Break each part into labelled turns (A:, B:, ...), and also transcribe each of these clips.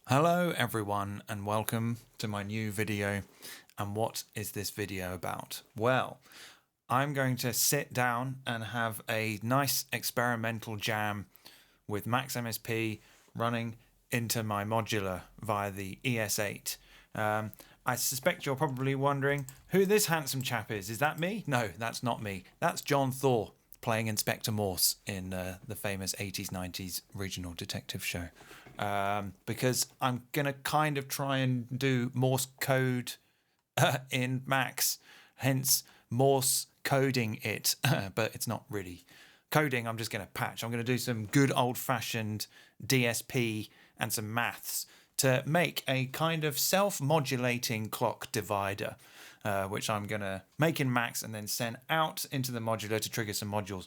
A: Hello everyone and welcome to my new video. And what is this video about? Well, I'm going to sit down and have a nice experimental jam with MaxMSP running into my modular via the ES8. I suspect you're probably wondering who this handsome chap is. Is that me? No, that's not me. That's John Thor playing Inspector Morse in the famous 80s, 90s regional detective show. Because I'm going to kind of try and do Morse code in Max, hence Morse coding it, but it's not really coding. I'm just going to patch. I'm going to do some good old-fashioned DSP and some maths to make a kind of self-modulating clock divider, which I'm going to make in Max and then send out into the modular to trigger some modules.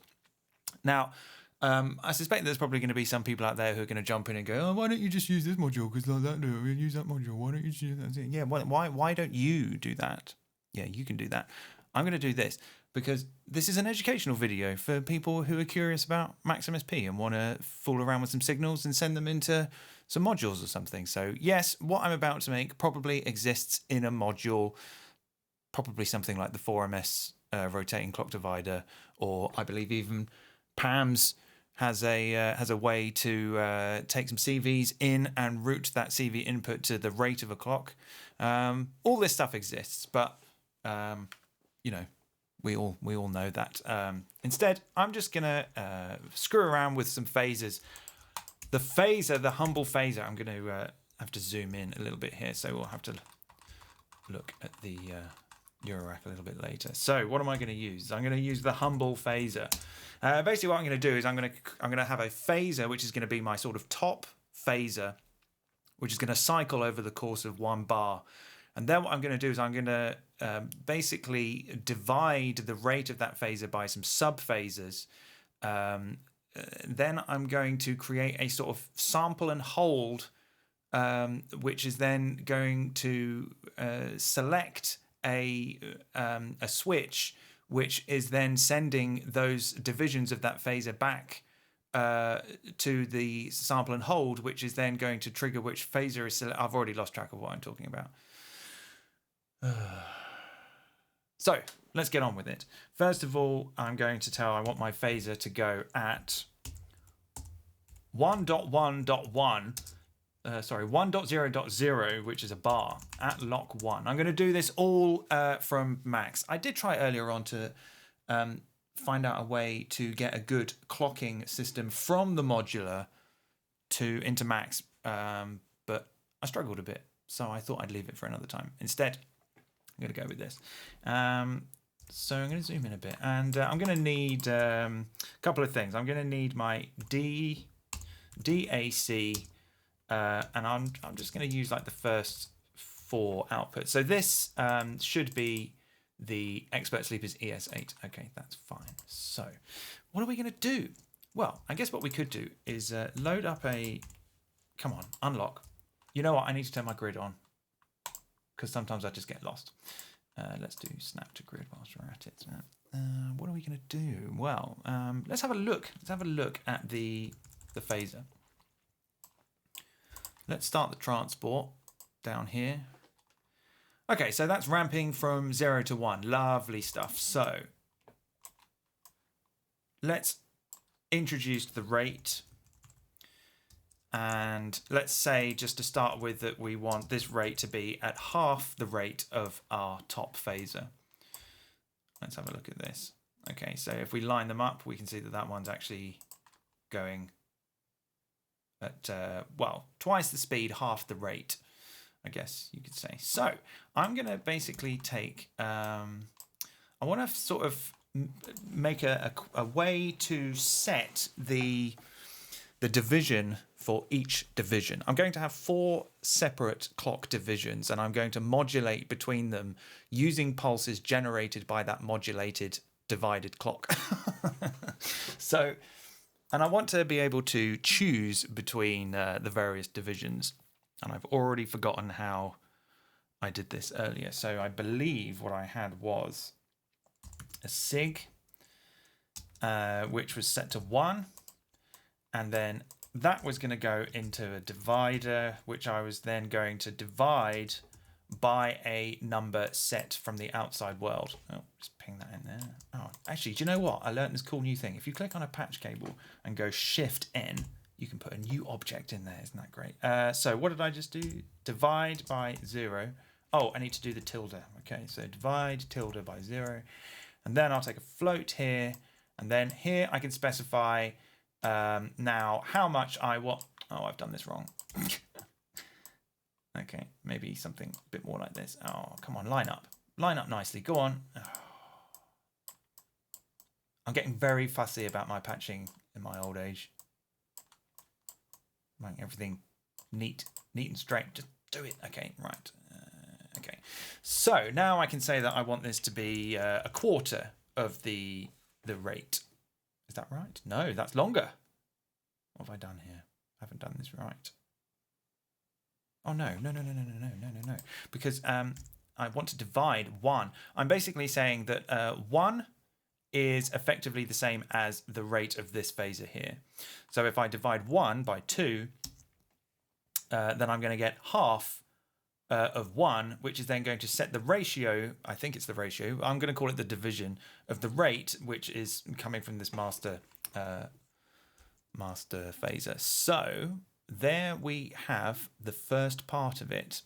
A: Now, I suspect there's probably going to be some people out there who are going to jump in and go, oh, why don't you just use this module? Because like that, no, use that module. Why don't you just use that? Yeah, why don't you do that? Yeah, you can do that. I'm going to do this because this is an educational video for people who are curious about MaxMSP and want to fool around with some signals and send them into some modules or something. So yes, what I'm about to make probably exists in a module, probably something like the 4MS rotating clock divider, or I believe even PAMS has a way to take some CVs in and route that CV input to the rate of a clock. All this stuff exists, but you know, we all know that. Instead, I'm just gonna screw around with some phasers. The phaser, the humble phaser, I'm going to have to zoom in a little bit here, so we'll have to look at the Eurorack a little bit later. So what am I going to use? I'm going to use the humble phaser. Basically what I'm going to do is I'm going to have a phaser, which is going to be my sort of top phaser, which is going to cycle over the course of one bar. And then what I'm going to do is I'm going to basically divide the rate of that phaser by some sub-phasers. Then I'm going to create a sort of sample and hold, which is then going to select a switch, which is then sending those divisions of that phaser back to the sample and hold, which is then going to trigger which phaser is selected. I've already lost track of what I'm talking about. So let's get on with it. First of all, I'm going to tell I want my phaser to go at 1.1.0.0, which is a bar, at lock 1. I'm going to do this all from Max. I did try earlier on to find out a way to get a good clocking system from the modular into Max, but I struggled a bit, so I thought I'd leave it for another time. Instead, I'm going to go with this. So I'm going to zoom in a bit, and I'm going to need a couple of things. I'm going to need my DAC, and I'm just going to use like the first 4 outputs. So this should be the Expert Sleeper's ES8. Okay, that's fine. So what are we going to do? Well, I guess what we could do is load up a... Come on, unlock. You know what? I need to turn my grid on, because sometimes I just get lost. Let's do snap to grid whilst we're at it. What are we going to do? Well, let's have a look. Let's have a look at the phaser. Let's start the transport down here. Okay, so that's ramping from 0 to 1. Lovely stuff. So let's introduce the rate. And let's say, just to start with, that we want this rate to be at half the rate of our top phaser. Let's have a look at this. Okay, so if we line them up, we can see that that one's actually going at, well, twice the speed, half the rate, I guess you could say. So I'm going to basically take, I want to sort of make a way to set the division for each division. I'm going to have 4 separate clock divisions, and I'm going to modulate between them using pulses generated by that modulated divided clock. So, and I want to be able to choose between the various divisions, and I've already forgotten how I did this earlier. So I believe what I had was a SIG, which was set to 1, and then that was going to go into a divider, which I was then going to divide by a number set from the outside world. Oh, just ping that in there. Oh, actually, do you know what? I learned this cool new thing. If you click on a patch cable and go Shift N, you can put a new object in there. Isn't that great? So what did I just do? Divide by 0. Oh, I need to do the tilde. Okay, so divide tilde by 0. And then I'll take a float here. And then here I can specify now how much I want. Oh, I've done this wrong. Okay, maybe something a bit more like this. Oh, come on, line up. Line up nicely. Go on. Oh. I'm getting very fussy about my patching in my old age. Like everything neat and straight. Just do it. Okay, right. Okay. So now I can say that I want this to be a quarter of the rate. Is that right? No, that's longer. What have I done here? I haven't done this right. Oh, no. Because I want to divide 1. I'm basically saying that 1 is effectively the same as the rate of this phaser here. So if I divide 1 by 2, then I'm going to get half of 1, which is then going to set the ratio. I think it's the ratio. I'm going to call it the division of the rate, which is coming from this master phaser. So there we have the first part of it.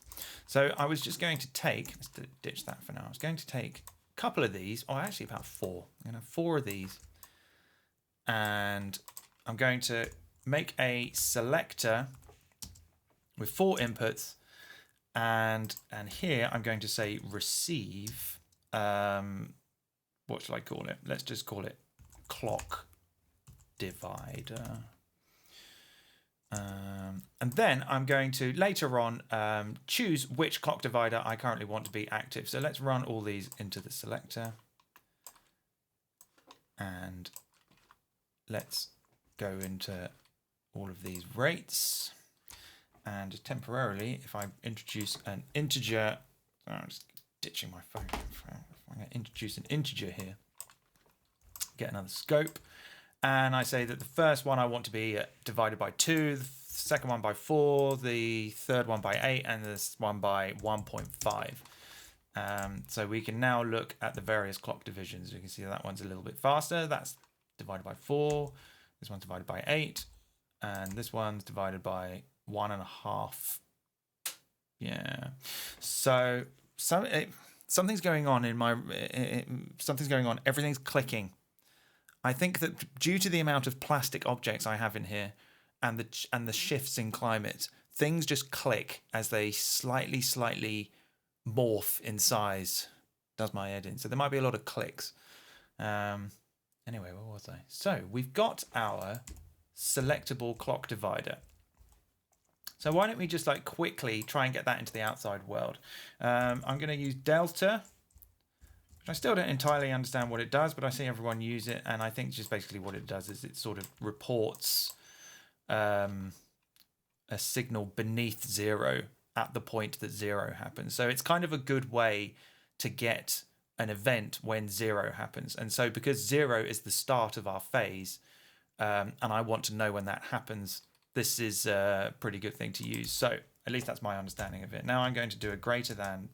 A: So I was just going to take, let's ditch that for now. I was going to take a couple of these, or actually about 4. I'm going to have 4 of these. And I'm going to make a selector with 4 inputs. And here I'm going to say receive, what shall I call it? Let's just call it clock divider. And then I'm going to later on choose which clock divider I currently want to be active. So let's run all these into the selector. And let's go into all of these rates. And just temporarily, if I introduce an integer, I'm just ditching my phone. I'm going to introduce an integer here. Get another scope. And I say that the first one I want to be divided by 2, the second one by 4, the third one by 8, and this one by 1.5. So we can now look at the various clock divisions. You can see that one's a little bit faster. That's divided by 4. This one's divided by 8. And this one's divided by 1.5. Yeah. So something's going on in my something's going on. Everything's clicking. I think that due to the amount of plastic objects I have in here and the shifts in climate, things just click as they slightly morph in size. Does my head in. So there might be a lot of clicks. Anyway, where was I? So we've got our selectable clock divider. So why don't we just like quickly try and get that into the outside world? I'm going to use delta. I still don't entirely understand what it does, but I see everyone use it, and I think just basically what it does is it sort of reports a signal beneath 0 at the point that 0 happens. So it's kind of a good way to get an event when 0 happens. And so because 0 is the start of our phase, and I want to know when that happens, this is a pretty good thing to use. So at least that's my understanding of it. Now I'm going to do a greater than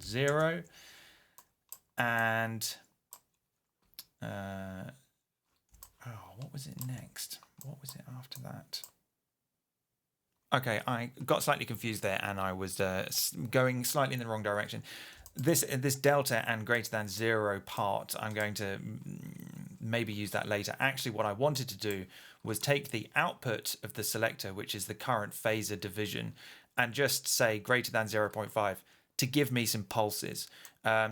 A: 0. And what was it next? What was it after that? Okay, I got slightly confused there, and I was going slightly in the wrong direction. This delta and greater than 0 part, I'm going to maybe use that later. Actually, what I wanted to do was take the output of the selector, which is the current phaser division, and just say greater than 0.5 to give me some pulses.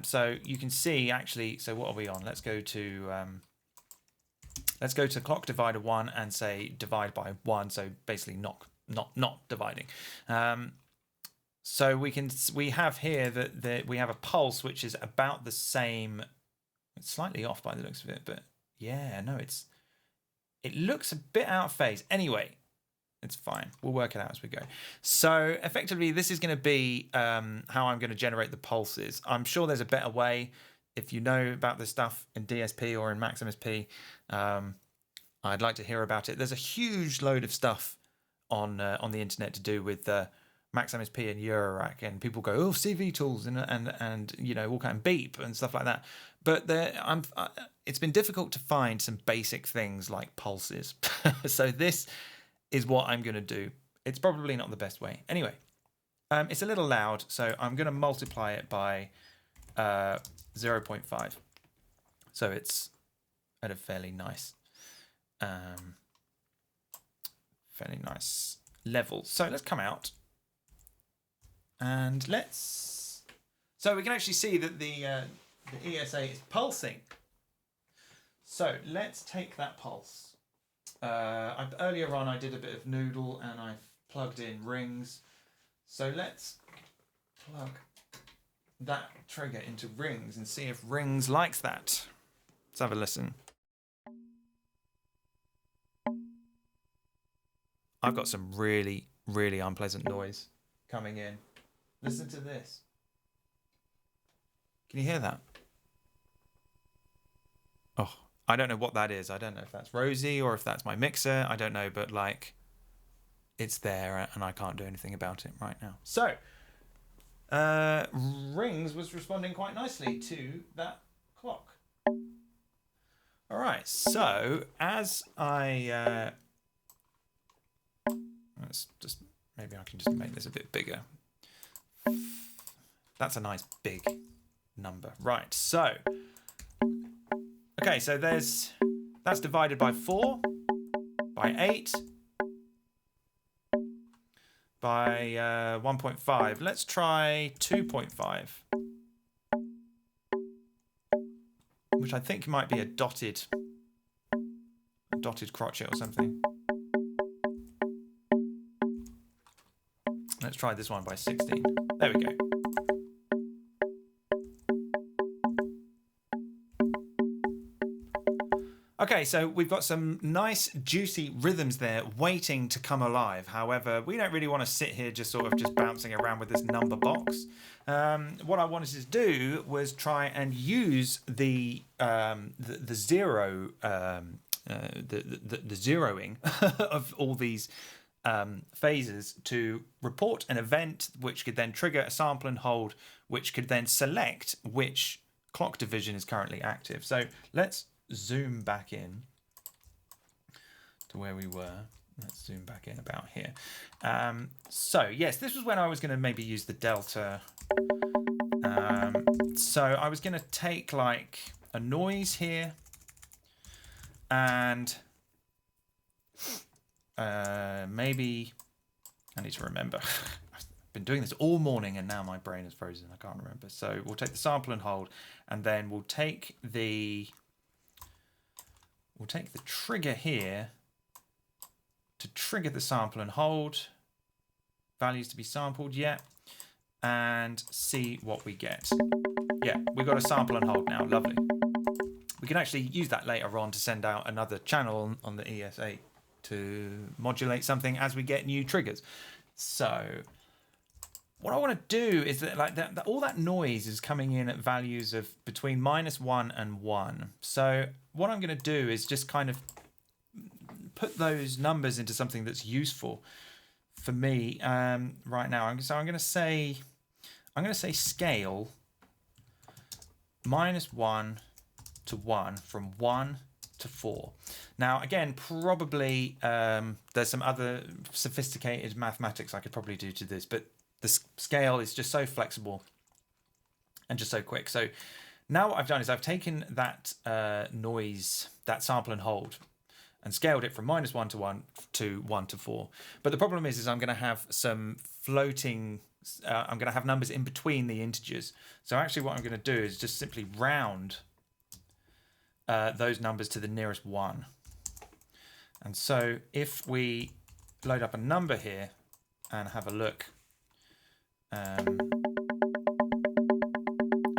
A: So you can see actually, so what are we on? Let's go to clock divider 1 and say divide by 1. So basically not dividing. So we have here that we have a pulse which is about the same. It's slightly off by the looks of it, but yeah, no, it looks a bit out of phase. Anyway, it's fine. We'll work it out as we go. So effectively, this is going to be how I'm going to generate the pulses. I'm sure there's a better way. If you know about this stuff in DSP or in MaxMSP, I'd like to hear about it. There's a huge load of stuff on the internet to do with MaxMSP and Eurorack, and people go, oh, CV tools and you know, all kind of beep and stuff like that. But it's been difficult to find some basic things like pulses. So this is what I'm going to do. It's probably not the best way. Anyway, it's a little loud, so I'm going to multiply it by 0.5. So it's at a fairly nice level. So let's come out and so we can actually see that the ESA is pulsing. So let's take that pulse. Earlier on I did a bit of noodle and I've plugged in rings. So let's plug that trigger into rings and see if rings likes that. Let's have a listen. I've got some really, really unpleasant noise coming in. Listen to this. Can you hear that? Oh, I don't know what that is. I don't know if that's Rosie or if that's my mixer. I don't know, but like, it's there and I can't do anything about it right now. So, Rings was responding quite nicely to that clock. All right, so as I... let's just, maybe I can just make this a bit bigger. That's a nice big number. Right, so, okay, so that's divided by 4, by 8, by 1.5. Let's try 2.5, which I think might be a dotted crotchet or something. Let's try this one by 16. There we go. Okay, so we've got some nice juicy rhythms there waiting to come alive. However, we don't really want to sit here just bouncing around with this number box. What I wanted to do was try and use the zero the zeroing of all these phases to report an event, which could then trigger a sample and hold, which could then select which clock division is currently active. So let's zoom back in to where we were. Let's zoom back in about here. So yes, this was when I was going to maybe use the delta. So I was going to take like a noise here and maybe I need to remember. I've been doing this all morning and now my brain is frozen. I can't remember. So we'll take the sample and hold, and then we'll take the trigger here to trigger the sample and hold. Values to be sampled, yeah, and see what we get. Yeah, we've got a sample and hold now. Lovely. We can actually use that later on to send out another channel on the ESA to modulate something as we get new triggers. So what I want to do is that all that noise is coming in at values of between -1 and 1. So what I'm going to do is just kind of put those numbers into something that's useful for me right now. So I'm going to say scale -1 to 1 from 1 to 4. Now, again, probably there's some other sophisticated mathematics I could probably do to this, but the scale is just so flexible and just so quick. So now what I've done is I've taken that noise, that sample and hold, and scaled it from -1 to 1 to 1 to 4. But the problem is I'm going to have some floating, I'm going to have numbers in between the integers. So actually what I'm going to do is just simply round those numbers to the nearest 1. And so if we load up a number here and have a look,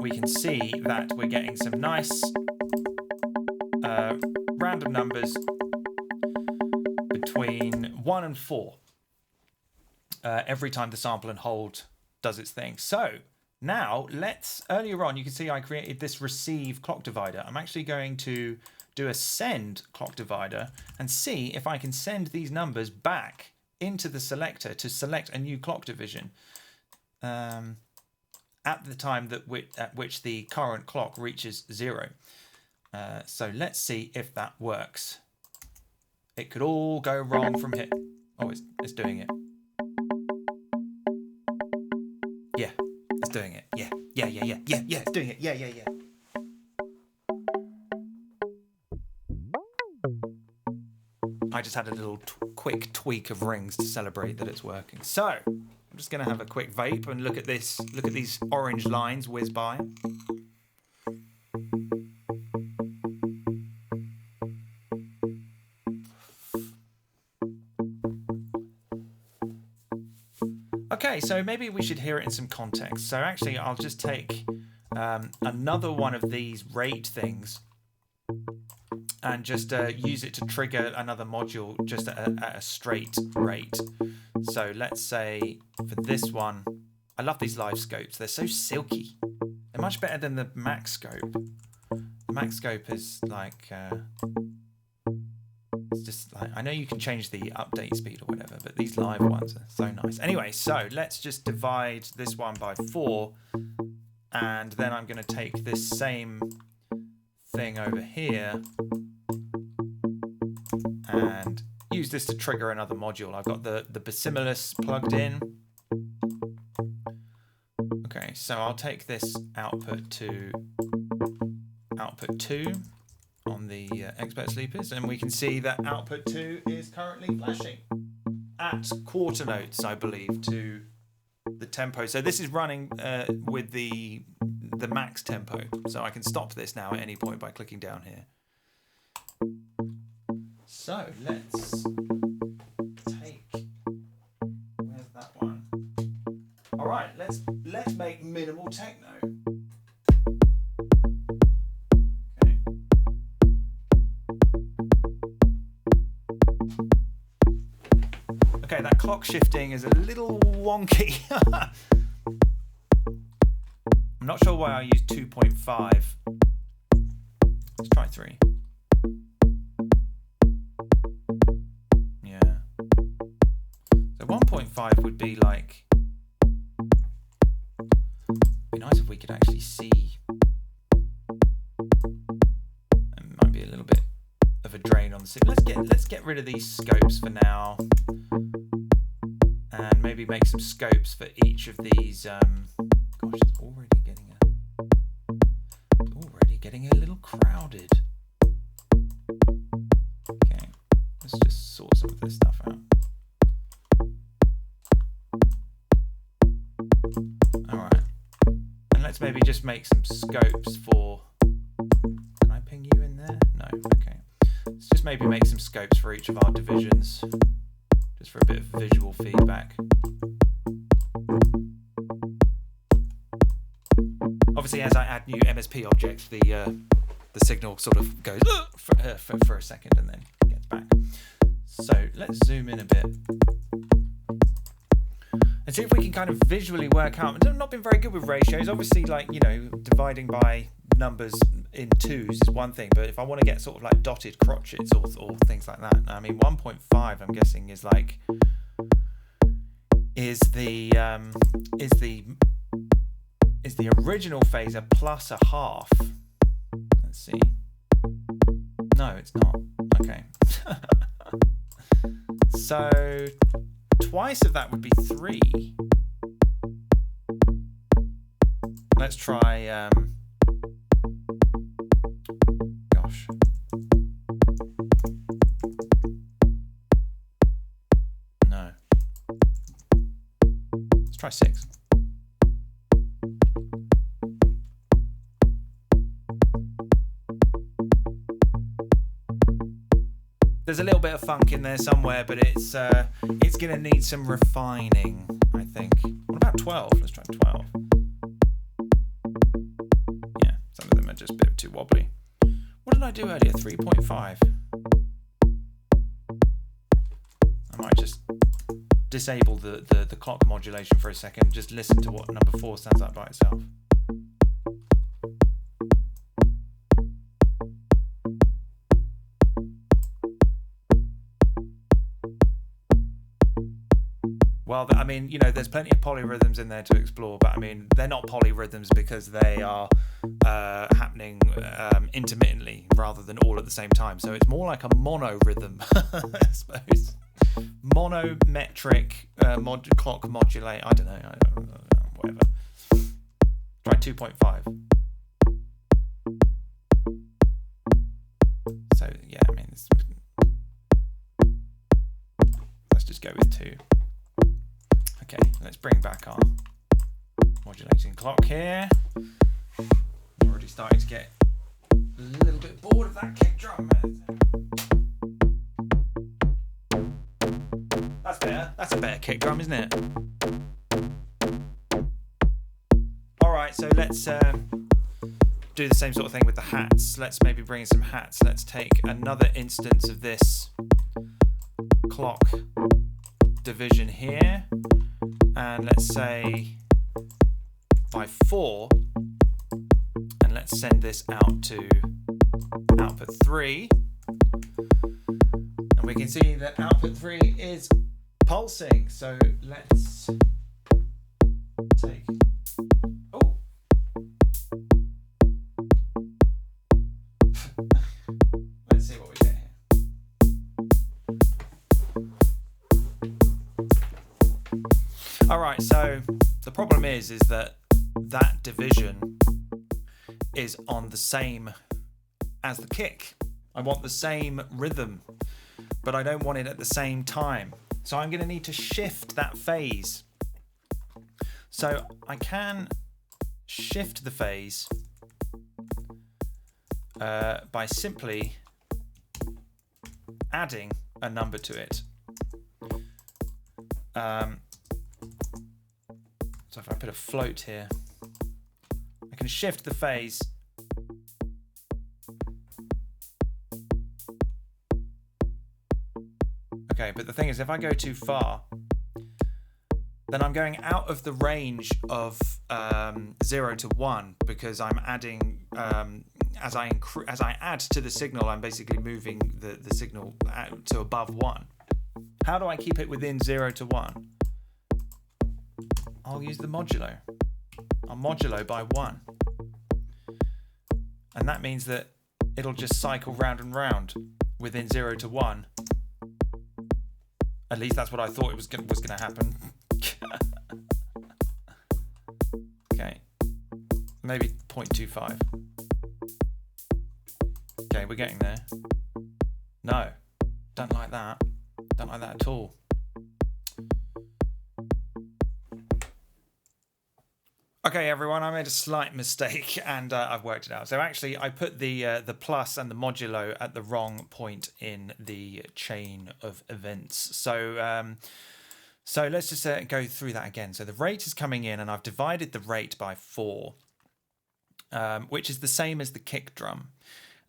A: we can see that we're getting some nice random numbers between 1 and 4 every time the sample and hold does its thing. So now earlier on you can see I created this receive clock divider. I'm actually going to do a send clock divider and see if I can send these numbers back into the selector to select a new clock division at the time at which the current clock reaches 0. So let's see if that works. It could all go wrong from here. Oh, it's doing it. Yeah, it's doing it. Yeah, it's doing it. Yeah. I just had a little quick tweak of rings to celebrate that it's working. So I'm just going to have a quick vape and look at this. Look at these orange lines whiz by. Okay, so maybe we should hear it in some context. So actually, I'll just take another one of these rate things and just use it to trigger another module just at a straight rate. So let's say for this one, I love these live scopes. They're so silky. They're much better than the Max scope. The Max scope is like, it's just like, I know you can change the update speed or whatever, but these live ones are so nice. Anyway, so let's just divide this one by 4. And then I'm going to take this same thing over here and use this to trigger another module. I've got the Basimilus plugged in. Okay, so I'll take this output to output 2 on the expert sleepers, and we can see that output 2 is currently flashing at quarter notes, I believe, to the tempo. So this is running with the max tempo. So I can stop this now at any point by clicking down here. So let's take, where's that one? All right, let's make minimal techno. Okay. Okay, that clock shifting is a little wonky. I'm not sure why I used 2.5. Let's try 3. Yeah. So 1.5 would be like, it'd be nice if we could actually see. It might be a little bit of a drain on the signal. Let's get rid of these scopes for now, and maybe make some scopes for each of these. Gosh, it's already getting a little crowded. Okay, let's just sort some of this stuff out. All right, and let's maybe just make some scopes for. Can I ping you in there? No. Okay. Let's just maybe make some scopes for each of our divisions, just for a bit of visual feedback. Obviously, as I add new MSP objects, the signal sort of goes for a second and then gets back. So let's zoom in a bit and see if we can kind of visually work out. I've not been very good with ratios. Obviously, like, you know, dividing by numbers in 2s is one thing, but if I want to get sort of like dotted crotchets or things like that, I mean, 1.5 I'm guessing is like is the original phaser plus a half. Let's see. No, it's not. Okay. So twice of that would be 3. Let's try. Gosh. No. Let's try 6. There's a little bit of funk in there somewhere, but it's going to need some refining, I think. What about 12? Let's try 12. Yeah, some of them are just a bit too wobbly. What did I do earlier? 3.5. I might just disable the clock modulation for a second. Just listen to what number 4 sounds like by itself. Well, I mean, you know, there's plenty of polyrhythms in there to explore, but I mean, they're not polyrhythms because they are happening intermittently rather than all at the same time. So it's more like a monorhythm, I suppose. Monometric clock modulate. I don't know, whatever. Try 2.5. So yeah, I mean, let's just go with 2. Okay, let's bring back our modulating clock here. I'm already starting to get a little bit bored of that kick drum. That's better. That's a better kick drum, isn't it? Alright, so let's do the same sort of thing with the hats. Let's maybe bring in some hats. Let's take another instance of this clock division here, and let's say by 4, and let's send this out to output 3, and we can see that output 3 is pulsing. So let's take, oh, let's see what we get here. All right, so the problem is that that division is on the same as the kick. I want the same rhythm, but I don't want it at the same time. So I'm going to need to shift that phase. So I can shift the phase by simply adding a number to it. So if I put a float here, I can shift the phase okay, but the thing is, if I go too far, then I'm going out of the range of 0 to 1, because I'm adding, as I add to the signal, I'm basically moving the signal to above 1. How do I keep it within 0 to 1? I'll use the modulo. I'll modulo by 1. And that means that it'll just cycle round and round within 0 to 1. At least that's what I thought it was going to happen. Okay, maybe 0.25. Okay, we're getting there. No, don't like that. Don't like that at all. Okay, everyone, I made a slight mistake and I've worked it out. So actually, I put the plus and the modulo at the wrong point in the chain of events. So so let's just go through that again. So the rate is coming in, and I've divided the rate by 4, which is the same as the kick drum.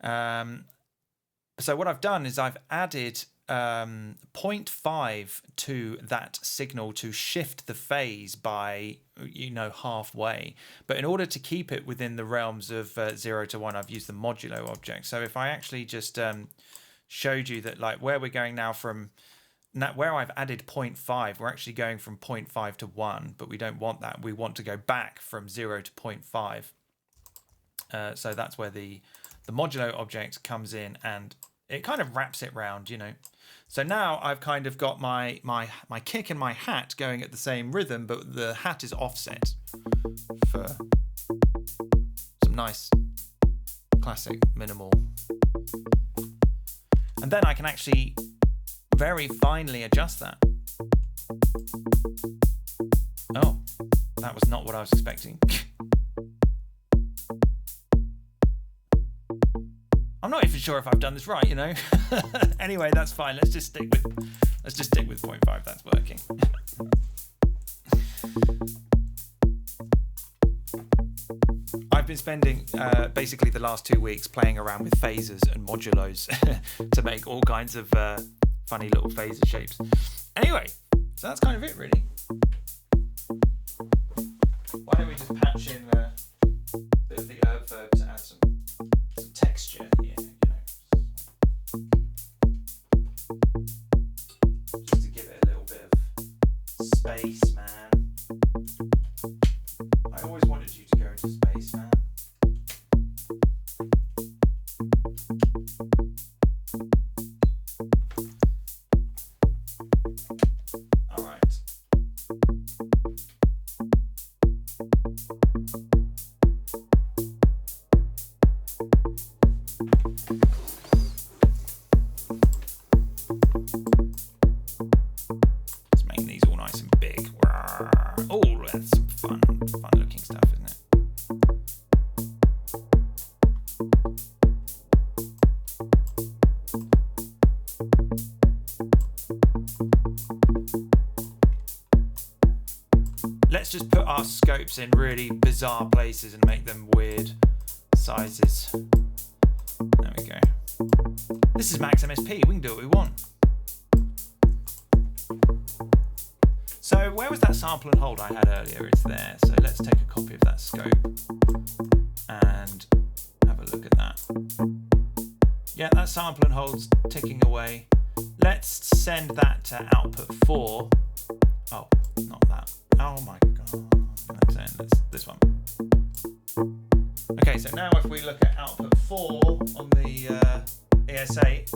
A: So what I've done is I've added 0.5 to that signal to shift the phase by, you know, halfway. But in order to keep it within the realms of 0 to 1, I've used the modulo object. So if I actually just showed you that, like, where we're going now from, where I've added 0.5, we're actually going from 0.5 to 1, but we don't want that. We want to go back from 0 to 0.5. So that's where the modulo object comes in, and it kind of wraps it round, you know. So now I've kind of got my kick and my hat going at the same rhythm, but the hat is offset for some nice classic minimal. And then I can actually very finely adjust that. Oh, that was not what I was expecting. I'm not even sure if I've done this right, you know. Anyway, that's fine. Let's just stick with 0.5. That's working. I've been spending basically the last 2 weeks playing around with phasers and modulos to make all kinds of funny little phaser shapes. Anyway, so that's kind of it, really. Why don't we just patch in a bit of the herb verb to add some texture here, you know, just to give it a little bit of space. space, man. I always wanted you to go into space, man. All right. Let's make these all nice and big. Oh, that's some fun looking stuff, isn't it? Let's just put our scopes in really bizarre places and make them weird sizes. There we go. This is MaxMSP, we can do what we want. So where was that sample and hold I had earlier? It's there. So let's take a copy of that scope and have a look at that. Yeah, that sample and hold's ticking away. Let's send that to output 4. Oh, not that. Oh my god. That's this one. Okay, so now if we look at output 4 on the ES8,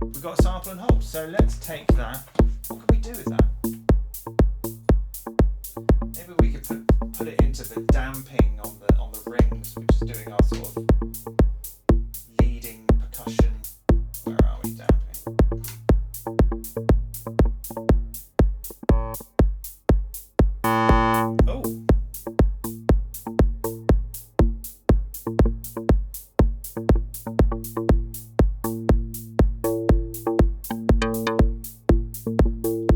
A: we've got a sample and hold. So let's take that. What can we do with that? Maybe we could put it into the damping on the rings, which is doing our sort of leading percussion. Where are we damping?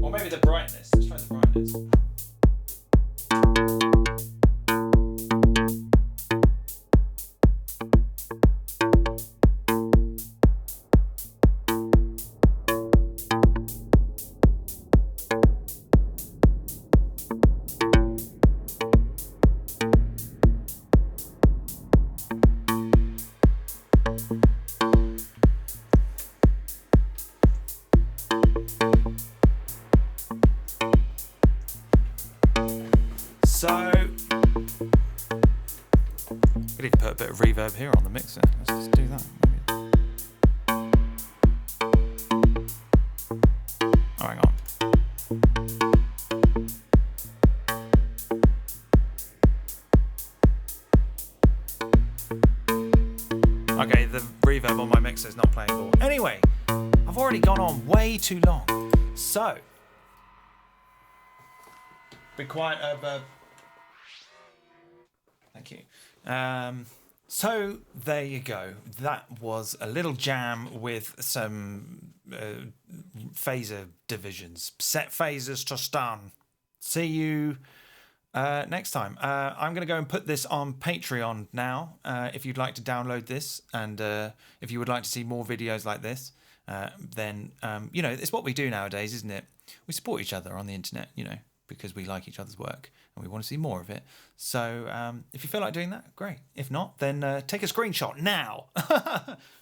A: Or maybe the brightness. Let's try the brightness. So, we need to put a bit of reverb here on the mixer. Let's just do that. Oh, hang on. Okay, the reverb on my mixer is not playing ball. Anyway, I've already gone on way too long. So, be quiet over. Thank you. So there you go. That was a little jam with some phaser divisions. Set phasers to stun. See you next time. I'm going to go and put this on Patreon now. If you'd like to download this, and if you would like to see more videos like this, then you know, it's what we do nowadays, isn't it? We support each other on the internet, you know, because we like each other's work and we want to see more of it. So if you feel like doing that, great. If not, then take a screenshot now.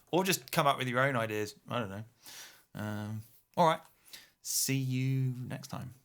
A: Or just come up with your own ideas. I don't know. All right. See you next time.